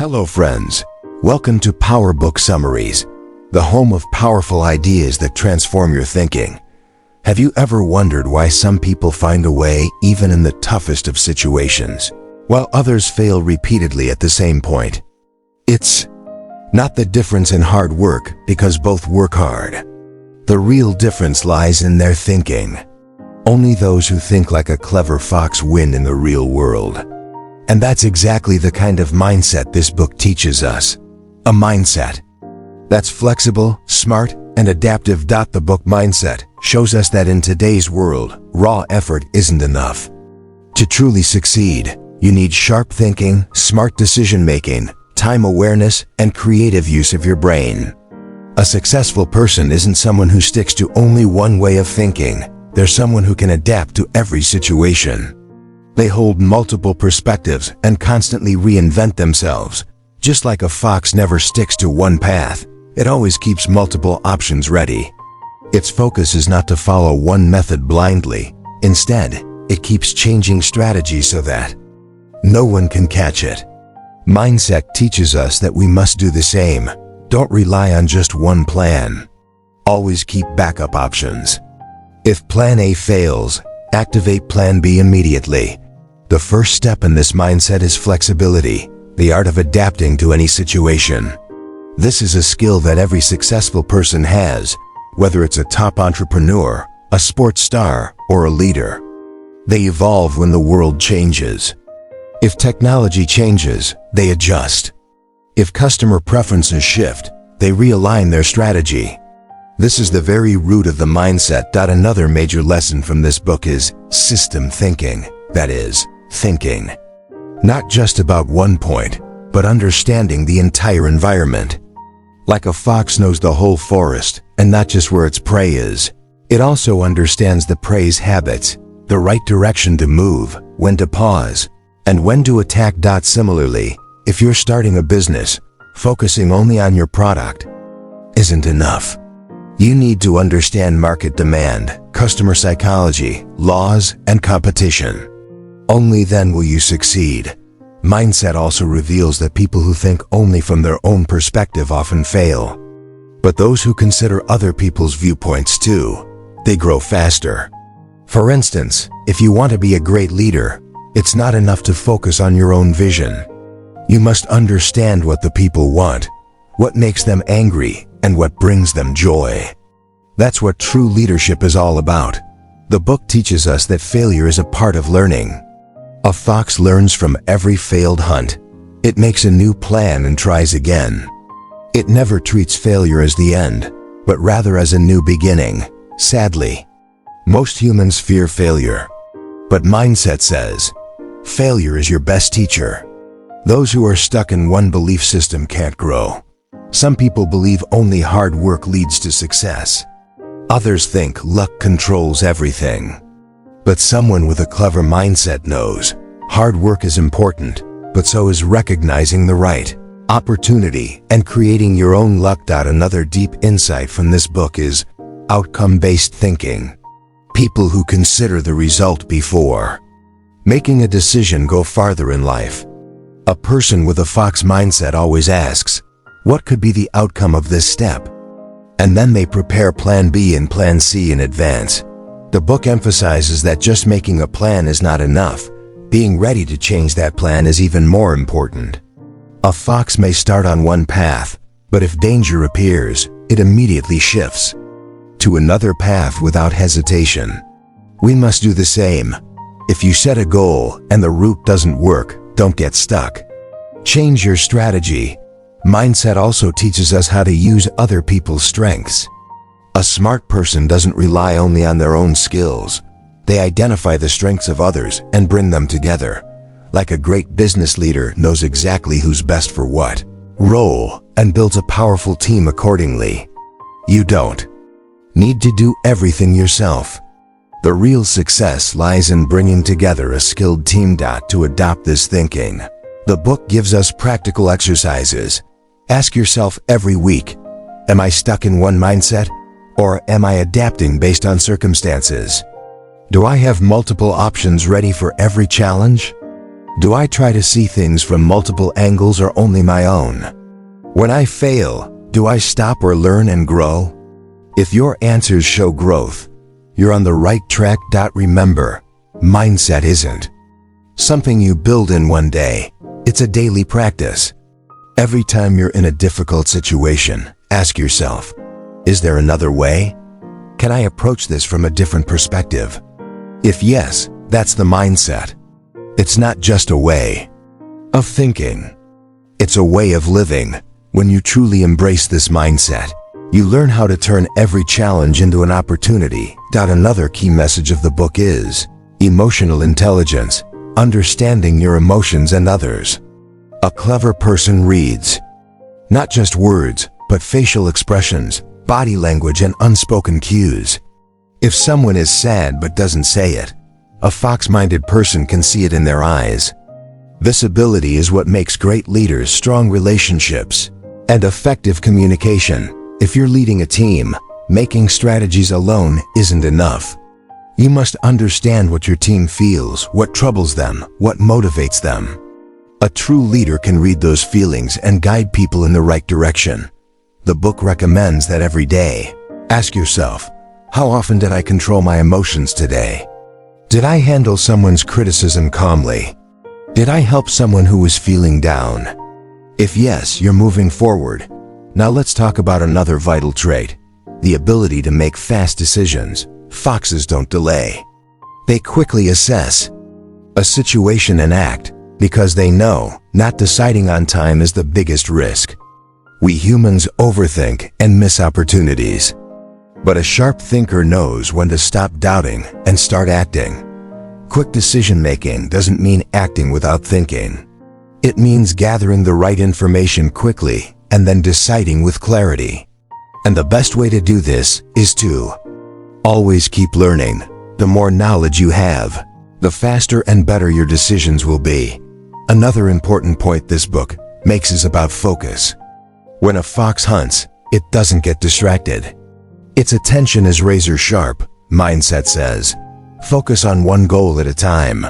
Hello friends, welcome to PowerBookSummaries, the home of powerful ideas that transform your thinking. Have you ever wondered why some people find a way even in the toughest of situations, while others fail repeatedly at the same point? It's not the difference in hard work, because both work hard. The real difference lies in their thinking. Only those who think like a clever fox win in the real world. And that's exactly the kind of mindset this book teaches us. A mindset that's flexible, smart, and adaptive. The book mindset shows us that in today's world, raw effort isn't enough. To truly succeed, you need sharp thinking, smart decision-making, time awareness, and creative use of your brain. A successful person isn't someone who sticks to only one way of thinking. They're someone who can adapt to every situation. They hold multiple perspectives and constantly reinvent themselves. Just like a fox never sticks to one path, it always keeps multiple options ready. Its focus is not to follow one method blindly. Instead, it keeps changing strategies so that no one can catch it. Mindset teaches us that we must do the same. Don't rely on just one plan. Always keep backup options. If Plan A fails, activate Plan B immediately. The first step in this mindset is flexibility, the art of adapting to any situation. This is a skill that every successful person has, whether it's a top entrepreneur, a sports star, or a leader. They evolve when the world changes. If technology changes, they adjust. If customer preferences shift, they realign their strategy. This is the very root of the mindset. Another major lesson from this book is system thinking. That is, thinking not just about one point, but understanding the entire environment. Like a fox knows the whole forest, and not just where its prey is. It also understands the prey's habits, the right direction to move, when to pause, and when to attack. Similarly, if you're starting a business, focusing only on your product isn't enough. You need to understand market demand, customer psychology, laws, and competition. Only then will you succeed. Mindset also reveals that people who think only from their own perspective often fail. But those who consider other people's viewpoints too, they grow faster. For instance, if you want to be a great leader, it's not enough to focus on your own vision. You must understand what the people want, what makes them angry, and what brings them joy. That's what true leadership is all about. The book teaches us that failure is a part of learning. A fox learns from every failed hunt. It makes a new plan and tries again. It never treats failure as the end, but rather as a new beginning. Sadly, most humans fear failure. But mindset says, failure is your best teacher. Those who are stuck in one belief system can't grow. Some people believe only hard work leads to success. Others think luck controls everything. But someone with a clever mindset knows hard work is important, but so is recognizing the right opportunity and creating your own luck. Another deep insight from this book is outcome-based thinking. People who consider the result before making a decision go farther in life. A person with a fox mindset always asks, what could be the outcome of this step? And then they prepare Plan B and Plan C in advance. The book emphasizes that just making a plan is not enough. Being ready to change that plan is even more important. A fox may start on one path, but if danger appears, it immediately shifts to another path without hesitation. We must do the same. If you set a goal and the route doesn't work, don't get stuck. Change your strategy. Mindset also teaches us how to use other people's strengths. A smart person doesn't rely only on their own skills. They identify the strengths of others and bring them together. Like a great business leader knows exactly who's best for what role and builds a powerful team accordingly. You don't need to do everything yourself. The real success lies in bringing together a skilled team. To adopt this thinking, the book gives us practical exercises. Ask yourself every week, am I stuck in one mindset? Or am I adapting based on circumstances? Do I have multiple options ready for every challenge? Do I try to see things from multiple angles or only my own? When I fail, do I stop or learn and grow? If your answers show growth, you're on the right track. Remember, mindset isn't something you build in one day. It's a daily practice. Every time you're in a difficult situation, ask yourself, is there another way? Can I approach this from a different perspective? If yes, that's the mindset. It's not just a way of thinking. It's a way of living. When you truly embrace this mindset, you learn how to turn every challenge into an opportunity. Another key message of the book is emotional intelligence, understanding your emotions and others. A clever person reads not just words, but facial expressions, body language, and unspoken cues. If someone is sad but doesn't say it, a fox-minded person can see it in their eyes. This ability is what makes great leaders, strong relationships, and effective communication. If you're leading a team, making strategies alone isn't enough. You must understand what your team feels, what troubles them, what motivates them. A true leader can read those feelings and guide people in the right direction. The book recommends that every day, ask yourself, how often did I control my emotions today? Did I handle someone's criticism calmly? Did I help someone who was feeling down? If yes, you're moving forward. Now let's talk about another vital trait, the ability to make fast decisions. Foxes don't delay. They quickly assess a situation and act because they know not deciding on time is the biggest risk. We humans overthink and miss opportunities. But a sharp thinker knows when to stop doubting and start acting. Quick decision-making doesn't mean acting without thinking. It means gathering the right information quickly and then deciding with clarity. And the best way to do this is to always keep learning. The more knowledge you have, the faster and better your decisions will be. Another important point this book makes is about focus. When a fox hunts, it doesn't get distracted. Its attention is razor sharp, mindset says. Focus on one goal at a time.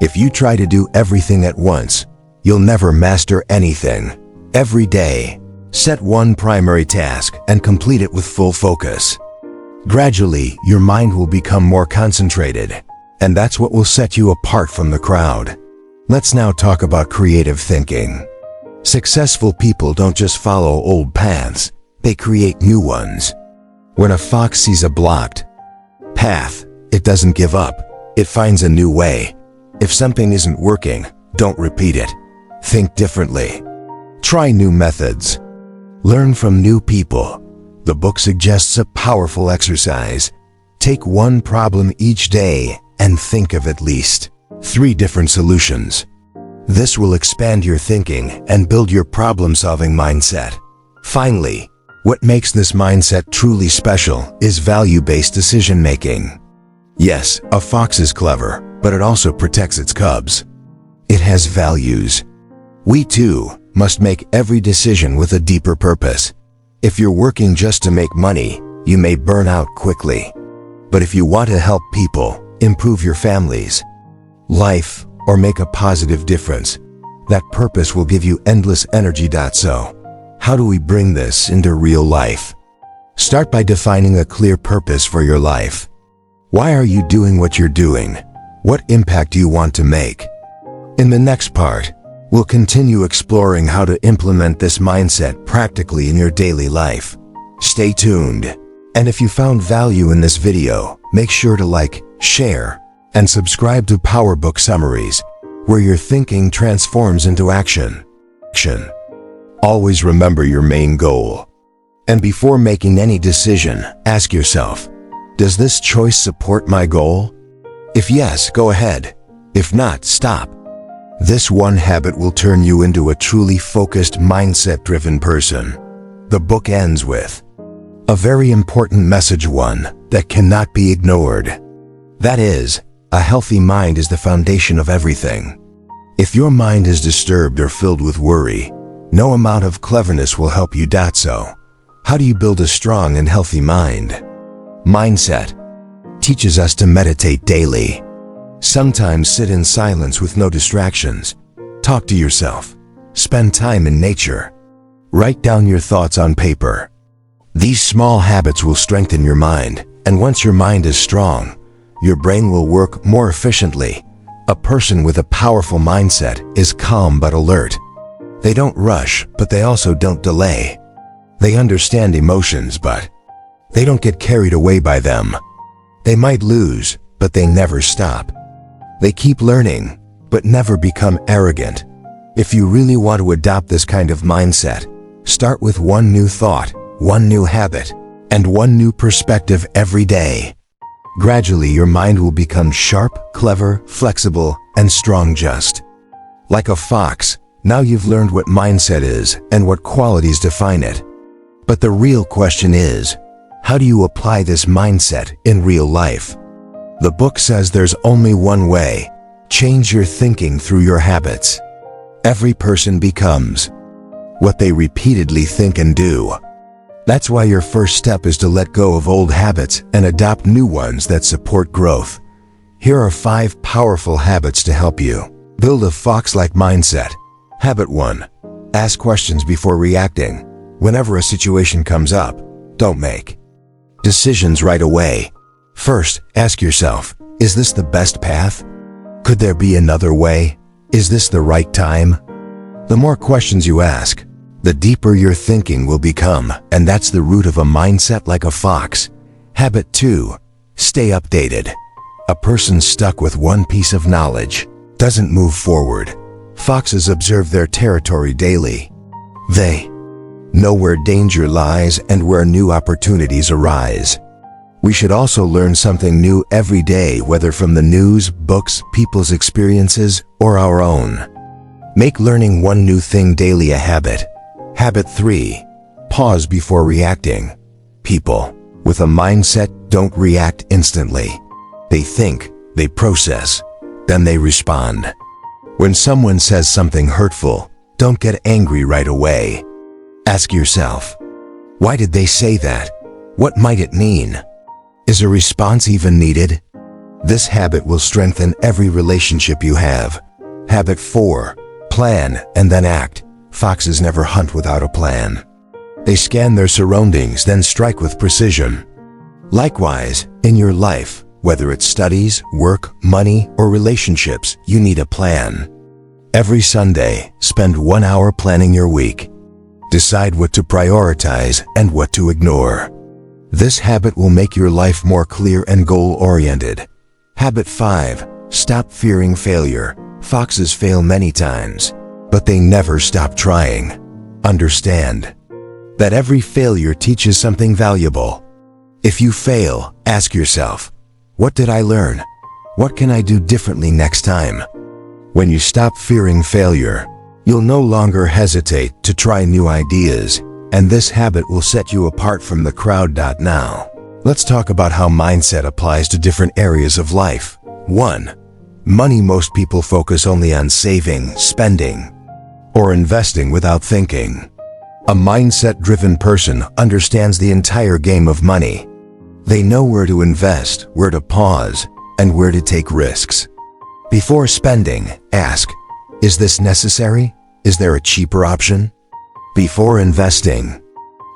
If you try to do everything at once, you'll never master anything. Every day, set one primary task and complete it with full focus. Gradually, your mind will become more concentrated, and that's what will set you apart from the crowd. Let's now talk about creative thinking. Successful people don't just follow old paths, they create new ones. When a fox sees a blocked path, it doesn't give up. It finds a new way. If something isn't working, don't repeat it. Think differently. Try new methods. Learn from new people. The book suggests a powerful exercise. Take one problem each day and think of at least 3 different solutions. This will expand your thinking and build your problem-solving mindset. Finally, what makes this mindset truly special is value-based decision-making. Yes, a fox is clever, but it also protects its cubs. It has values. We too must make every decision with a deeper purpose. If you're working just to make money, you may burn out quickly. But if you want to help people, improve your family's life, or make a positive difference, that purpose will give you endless energy. So, how do we bring this into real life? Start by defining a clear purpose for your life. Why are you doing what you're doing? What impact do you want to make? In the next part, we'll continue exploring how to implement this mindset practically in your daily life. Stay tuned. And if you found value in this video, make sure to like, share, and subscribe to PowerBookSummaries, where your thinking transforms into action. Always remember your main goal. And before making any decision, ask yourself, does this choice support my goal? If yes, go ahead. If not, stop. This one habit will turn you into a truly focused, mindset-driven person. The book ends with a very important message, one that cannot be ignored. That is, a healthy mind is the foundation of everything. If your mind is disturbed or filled with worry, no amount of cleverness will help you. So, how do you build a strong and healthy mind? Mindset teaches us to meditate daily. Sometimes sit in silence with no distractions. Talk to yourself. Spend time in nature. Write down your thoughts on paper. These small habits will strengthen your mind, and once your mind is strong, your brain will work more efficiently. A person with a powerful mindset is calm but alert. They don't rush, but they also don't delay. They understand emotions, but they don't get carried away by them. They might lose, but they never stop. They keep learning, but never become arrogant. If you really want to adopt this kind of mindset, start with one new thought, one new habit, and one new perspective every day. Gradually, your mind will become sharp, clever, flexible, and strong just like a fox. Now you've learned what mindset is and what qualities define it. But the real question is, how do you apply this mindset in real life? The book says there's only one way. Change your thinking through your habits. Every person becomes what they repeatedly think and do. That's why your first step is to let go of old habits and adopt new ones that support growth. Here are 5 powerful habits to help you build a fox-like mindset. Habit 1. Ask questions before reacting. Whenever a situation comes up, don't make decisions right away. First, ask yourself, is this the best path? Could there be another way? Is this the right time? The more questions you ask, the deeper your thinking will become, and that's the root of a mindset like a fox. Habit 2. Stay updated. A person stuck with one piece of knowledge doesn't move forward. Foxes observe their territory daily. They know where danger lies and where new opportunities arise. We should also learn something new every day, whether from the news, books, people's experiences, or our own. Make learning one new thing daily a habit. Habit 3. Pause before reacting. People with a mindset don't react instantly. They think, they process, then they respond. When someone says something hurtful, don't get angry right away. Ask yourself, why did they say that? What might it mean? Is a response even needed? This habit will strengthen every relationship you have. Habit 4. Plan and then act. Foxes never hunt without a plan. They scan their surroundings, then strike with precision. Likewise, in your life, whether it's studies, work, money, or relationships, you need a plan. Every Sunday, spend 1 hour planning your week. Decide what to prioritize and what to ignore. This habit will make your life more clear and goal-oriented. Habit 5. Stop fearing failure. Foxes fail many times, but they never stop trying. Understand that every failure teaches something valuable. If you fail, ask yourself, what did I learn? What can I do differently next time? When you stop fearing failure, you'll no longer hesitate to try new ideas, and this habit will set you apart from the crowd. Now, let's talk about how mindset applies to different areas of life. 1. Money. Most people focus only on saving, spending, or investing without thinking. A mindset-driven person understands the entire game of money. They know where to invest, where to pause, and where to take risks. Before spending, ask, is this necessary? Is there a cheaper option? Before investing,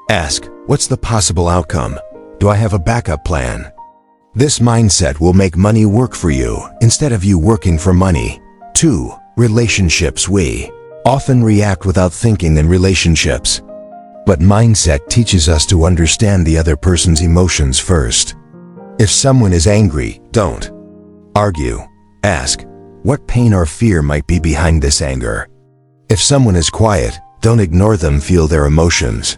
ask, what's the possible outcome? Do I have a backup plan? This mindset will make money work for you instead of you working for money. 2. Relationships. We often react without thinking in relationships, but mindset teaches us to understand the other person's emotions first. If someone is angry, don't argue. Ask, what pain or fear might be behind this anger? If someone is quiet, don't ignore them, feel their emotions.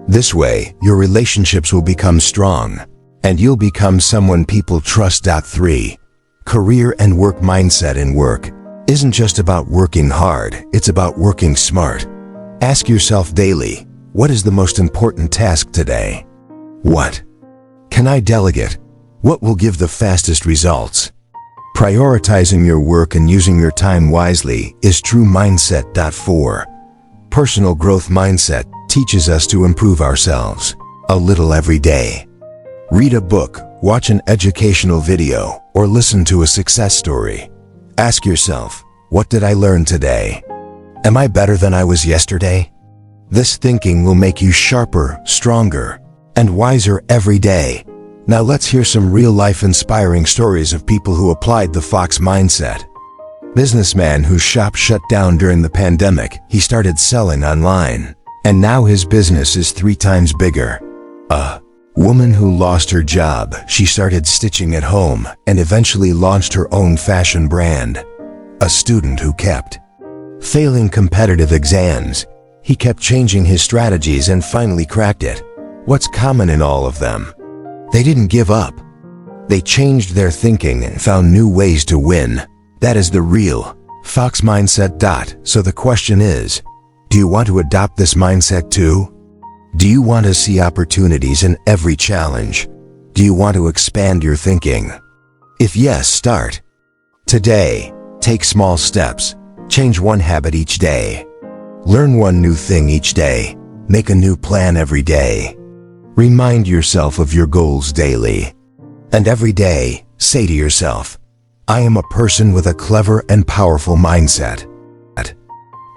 This way, your relationships will become strong, and you'll become someone people trust. 3. Career and work. Mindset in work isn't just about working hard, it's about working smart. Ask yourself daily, what is the most important task today? What can I delegate? What will give the fastest results? Prioritizing your work and using your time wisely is true mindset. 4. Personal growth. Mindset teaches us to improve ourselves a little every day. Read a book, watch an educational video, or listen to a success story. Ask yourself, what did I learn today? Am I better than I was yesterday? This thinking will make you sharper, stronger, and wiser every day. Now let's hear some real-life inspiring stories of people who applied the Fox mindset. Businessman whose shop shut down during the pandemic, he started selling online, and now his business is 3 times bigger. A woman who lost her job, she started stitching at home and eventually launched her own fashion brand. A student who kept failing competitive exams, he kept changing his strategies and finally cracked it. What's common in all of them? They didn't give up. They changed their thinking and found new ways to win. That is the real Fox mindset. So the question is, do you want to adopt this mindset too? Do you want to see opportunities in every challenge? Do you want to expand your thinking? If yes, start today. Take small steps. Change one habit each day. Learn one new thing each day. Make a new plan every day. Remind yourself of your goals daily. And every day, say to yourself, I am a person with a clever and powerful mindset.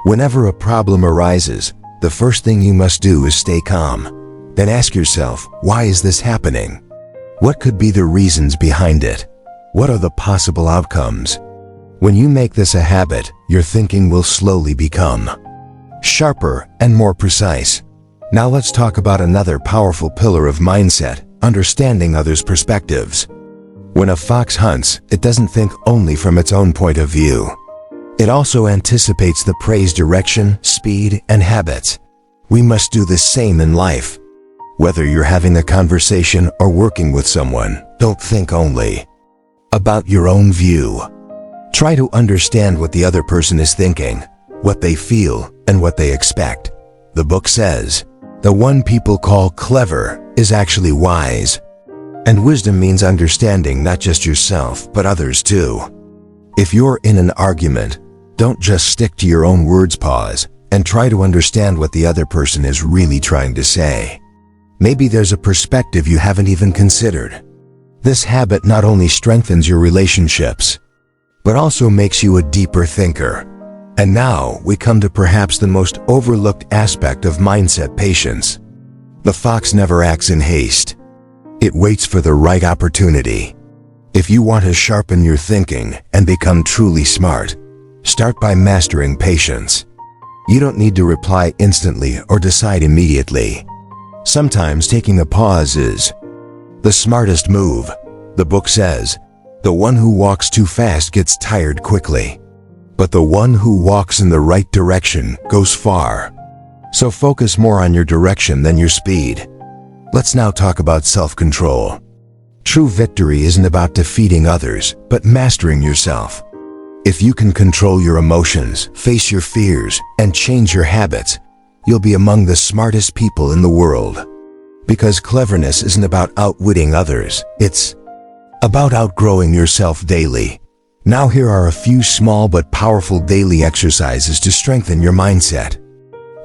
Whenever a problem arises, the first thing you must do is stay calm. Then ask yourself, why is this happening? What could be the reasons behind it? What are the possible outcomes? When you make this a habit, your thinking will slowly become sharper and more precise. Now let's talk about another powerful pillar of mindset, understanding others' perspectives. When a fox hunts, it doesn't think only from its own point of view. It also anticipates the prey's direction, speed, and habits. We must do the same in life. Whether you're having a conversation or working with someone, don't think only about your own view. Try to understand what the other person is thinking, what they feel, and what they expect. The book says, the one people call clever is actually wise. And wisdom means understanding not just yourself, but others too. If you're in an argument, don't just stick to your own words. Pause and try to understand what the other person is really trying to say. Maybe there's a perspective you haven't even considered. This habit not only strengthens your relationships, but also makes you a deeper thinker. And now we come to perhaps the most overlooked aspect of mindset: patience. The fox never acts in haste. It waits for the right opportunity. If you want to sharpen your thinking and become truly smart, start by mastering patience. You don't need to reply instantly or decide immediately. Sometimes taking a pause is the smartest move. The book says, the one who walks too fast gets tired quickly, but the one who walks in the right direction goes far. So focus more on your direction than your speed. Let's now talk about self-control. True victory isn't about defeating others, but mastering yourself. If you can control your emotions, face your fears, and change your habits, you'll be among the smartest people in the world. Because cleverness isn't about outwitting others, it's about outgrowing yourself daily. Now here are a few small but powerful daily exercises to strengthen your mindset.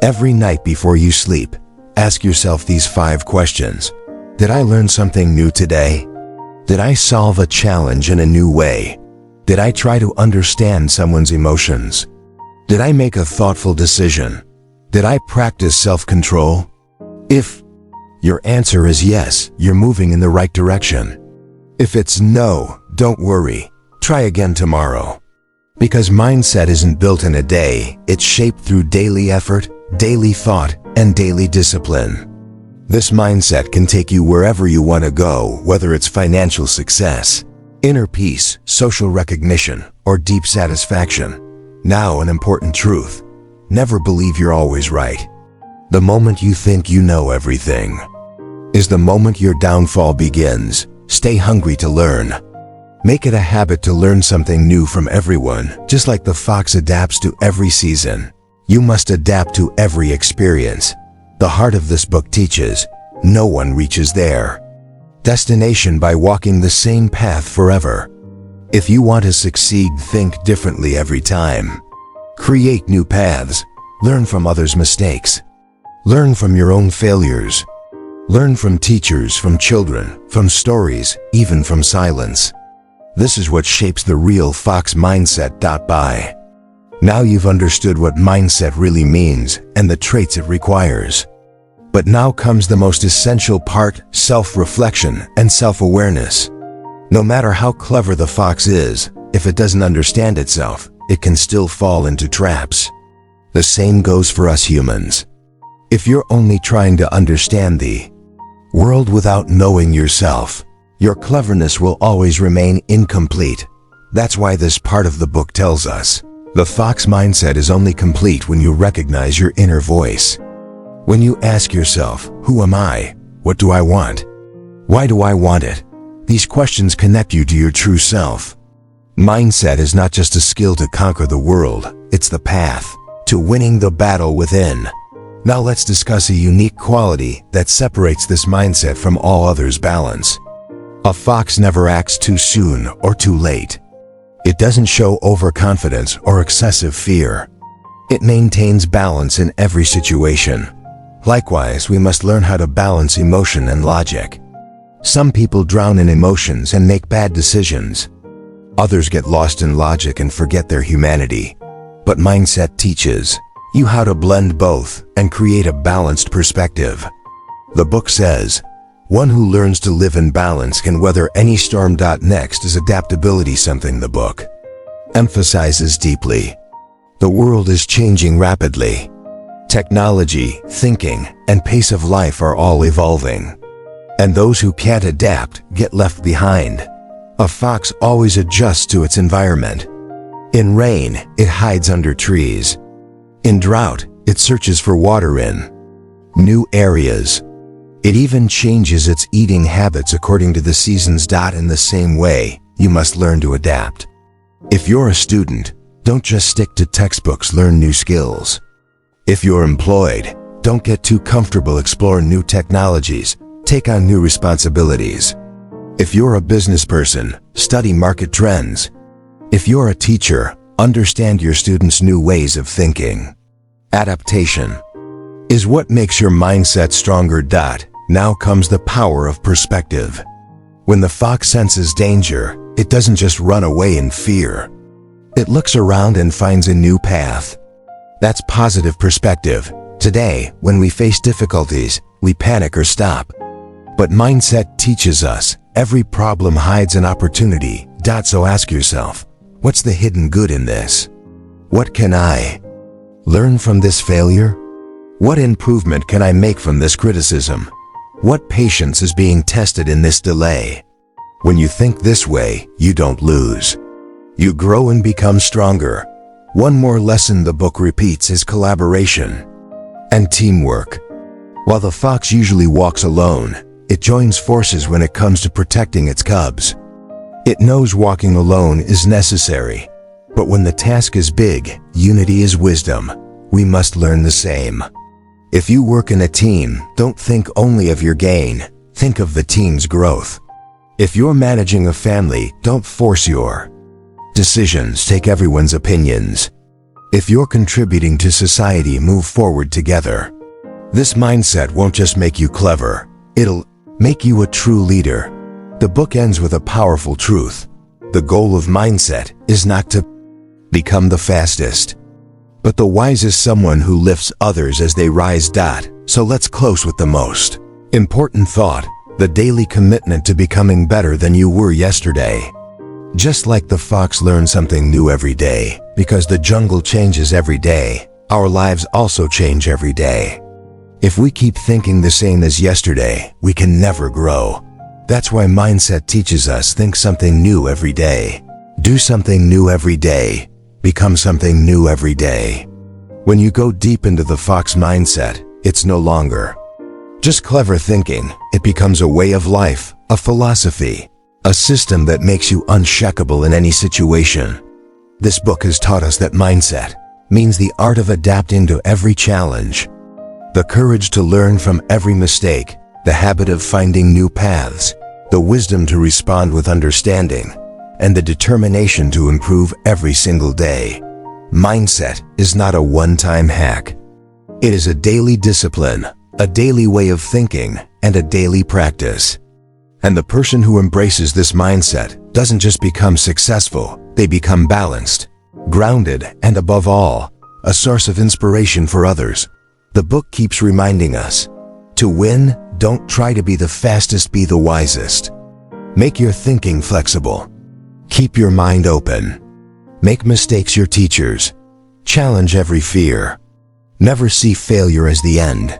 Every night before you sleep, ask yourself these 5 questions. Did I learn something new today? Did I solve a challenge in a new way? Did I try to understand someone's emotions? Did I make a thoughtful decision? Did I practice self-control? If your answer is yes, you're moving in the right direction. If it's no, don't worry. Try again tomorrow. Because mindset isn't built in a day, it's shaped through daily effort, daily thought, and daily discipline. This mindset can take you wherever you want to go, whether it's financial success, inner peace, social recognition, or deep satisfaction. Now, an important truth. Never believe you're always right. The moment you think you know everything is the moment your downfall begins. Stay hungry to learn. Make it a habit to learn something new from everyone. Just like the fox adapts to every season, you must adapt to every experience. The heart of this book teaches, no one reaches their destination by walking the same path forever. If you want to succeed, think differently every time. Create new paths. Learn from others' mistakes. Learn from your own failures. Learn from teachers, from children, from stories, even from silence. This is what shapes the real Fox mindset. By now you've understood what mindset really means and the traits it requires. But now comes the most essential part: self-reflection and self-awareness. No matter how clever the fox is, if it doesn't understand itself, it can still fall into traps. The same goes for us humans. If you're only trying to understand the world without knowing yourself, your cleverness will always remain incomplete. That's why this part of the book tells us the fox mindset is only complete when you recognize your inner voice. When you ask yourself, who am I? What do I want? Why do I want it? These questions connect you to your true self. Mindset is not just a skill to conquer the world, it's the path to winning the battle within. Now let's discuss a unique quality that separates this mindset from all others: balance. A fox never acts too soon or too late. It doesn't show overconfidence or excessive fear. It maintains balance in every situation. Likewise, we must learn how to balance emotion and logic. Some people drown in emotions and make bad decisions. Others get lost in logic and forget their humanity. But mindset teaches you how to blend both and create a balanced perspective. The book says, one who learns to live in balance can weather any storm. Next is adaptability, something the book emphasizes deeply. The world is changing rapidly. Technology, thinking, and pace of life are all evolving. And those who can't adapt get left behind. A fox always adjusts to its environment. In rain, it hides under trees. In drought, it searches for water in new areas. It even changes its eating habits according to the seasons. In the same way, you must learn to adapt. If you're a student, don't just stick to textbooks, learn new skills. If you're employed, don't get too comfortable, explore new technologies, take on new responsibilities. If you're a business person, study market trends. If you're a teacher, understand your students' new ways of thinking. Adaptation is what makes your mindset stronger. Now comes the power of perspective. When the fox senses danger, it doesn't just run away in fear. It looks around and finds a new path. That's positive perspective. Today, when we face difficulties, we panic or stop. But mindset teaches us every problem hides an opportunity. So ask yourself, what's the hidden good in this? What can I learn from this failure? What improvement can I make from this criticism? What patience is being tested in this delay? When you think this way, you don't lose. You grow and become stronger. One more lesson the book repeats is collaboration and teamwork. While the fox usually walks alone, it joins forces when it comes to protecting its cubs. It knows walking alone is necessary, but when the task is big, unity is wisdom. We must learn the same. If you work in a team, don't think only of your gain, think of the team's growth. If you're managing a family, don't force your decisions, take everyone's opinions. If you're contributing to society, move forward together. This mindset won't just make you clever, it'll make you a true leader. The book ends with a powerful truth. The goal of mindset is not to become the fastest, but the wisest, someone who lifts others as they rise. So let's close with the most important thought, the daily commitment to becoming better than you were yesterday. Just like the fox learns something new every day, because the jungle changes every day, our lives also change every day. If we keep thinking the same as yesterday, we can never grow. That's why mindset teaches us think something new every day. Do something new every day. Become something new every day. When you go deep into the fox mindset, it's no longer just clever thinking. It becomes a way of life, a philosophy, a system that makes you unshakable in any situation. This book has taught us that mindset means the art of adapting to every challenge, the courage to learn from every mistake, the habit of finding new paths, the wisdom to respond with understanding, and the determination to improve every single day. Mindset is not a one-time hack. It is a daily discipline, a daily way of thinking, and a daily practice. And the person who embraces this mindset doesn't just become successful, they become balanced, grounded, and above all, a source of inspiration for others. The book keeps reminding us, to win, don't try to be the fastest, be the wisest. Make your thinking flexible. Keep your mind open. Make mistakes your teachers. Challenge every fear. Never see failure as the end.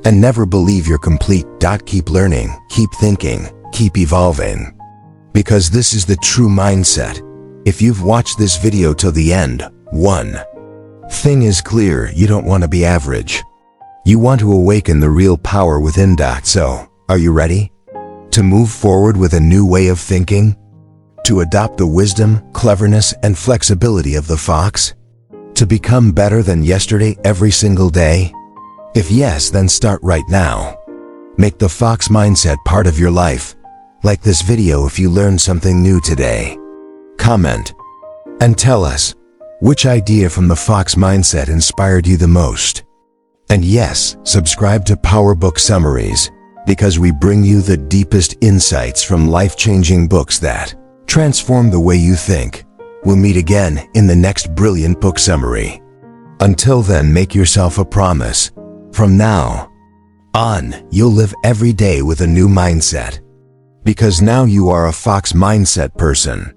And never believe you're complete. Keep learning, keep thinking, keep evolving. Because this is the true mindset. If you've watched this video till the end, one thing is clear: you don't want to be average. You want to awaken the real power within. So, are you ready to move forward with a new way of thinking? To adopt the wisdom, cleverness, and flexibility of the fox? To become better than yesterday every single day? If yes, then start right now. Make the fox mindset part of your life. Like this video if you learned something new today. Comment and tell us which idea from the fox mindset inspired you the most. And yes, subscribe to PowerBook Summaries, because we bring you the deepest insights from life-changing books that transform the way you think. We'll meet again in the next brilliant book summary. Until then, make yourself a promise. From now on, you'll live every day with a new mindset. Because now you are a fox mindset person.